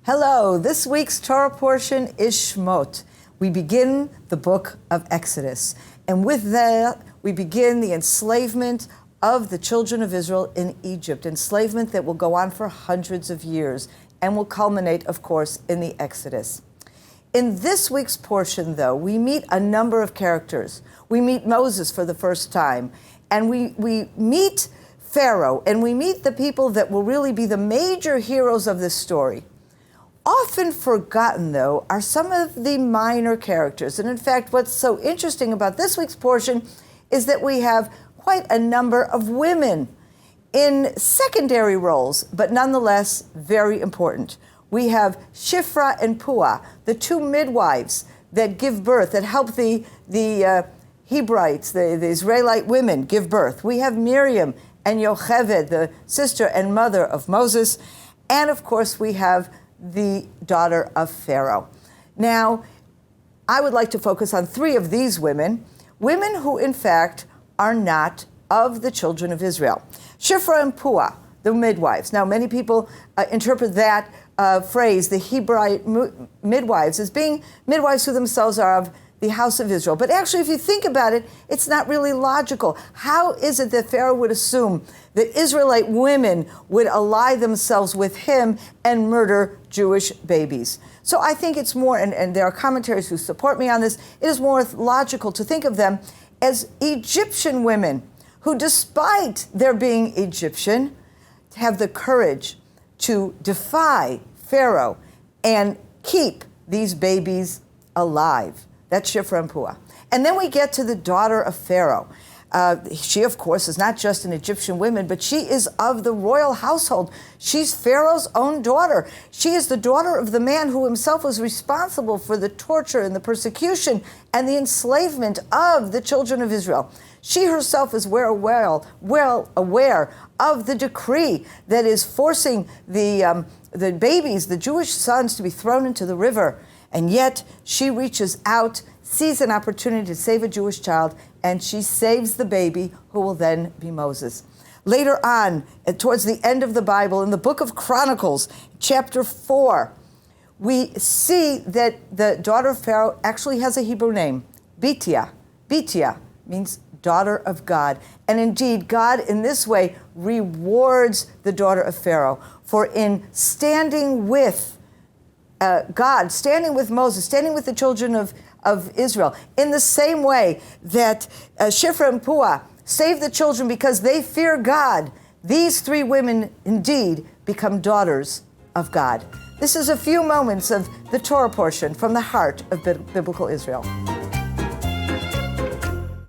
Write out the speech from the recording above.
Hello, this week's Torah portion is Shemot. We begin the book of Exodus. And with that, we begin the enslavement of the children of Israel in Egypt, enslavement that will go on for hundreds of years and will culminate, of course, in the Exodus. In this week's portion, though, we meet a number of characters. We meet Moses for the first time, and we meet Pharaoh, and we meet the people that will really be the major heroes of this story. Often forgotten, though, are some of the minor characters. And in fact, what's so interesting about this week's portion is that we have quite a number of women in secondary roles, but nonetheless very important. We have Shifra and Puah, the two midwives that give birth, that help the Hebrites, the Israelite women, give birth. We have Miriam and Yocheved, the sister and mother of Moses. And of course, we have the daughter of Pharaoh. Now, I would like to focus on three of these women who in fact are not of the children of Israel. Shifra and Puah, the midwives. Now, many people interpret that phrase, the Hebrite midwives, as being midwives who themselves are of the house of Israel. But actually, if you think about it, it's not really logical. How is it that Pharaoh would assume that Israelite women would ally themselves with him and murder Jewish babies? So I think it's more, and there are commentaries who support me on this, it is more logical to think of them as Egyptian women who, despite their being Egyptian, have the courage to defy Pharaoh and keep these babies alive. That's Shifra and Puah. And then we get to the daughter of Pharaoh. She, of course, is not just an Egyptian woman, but she is of the royal household. She's Pharaoh's own daughter. She is the daughter of the man who himself was responsible for the torture and the persecution and the enslavement of the children of Israel. She herself is well aware of the decree that is forcing the babies, the Jewish sons, to be thrown into the river. And yet she reaches out, sees an opportunity to save a Jewish child, and she saves the baby, who will then be Moses. Later on, towards the end of the Bible, in the book of Chronicles, chapter 4, we see that the daughter of Pharaoh actually has a Hebrew name, Bitia. Bitia means daughter of God. And indeed, God in this way rewards the daughter of Pharaoh for in standing with God, standing with Moses, standing with the children of Israel, in the same way that Shifra and Puah save the children because they fear God. These three women indeed become daughters of God. This is a few moments of the Torah portion from the heart of biblical Israel.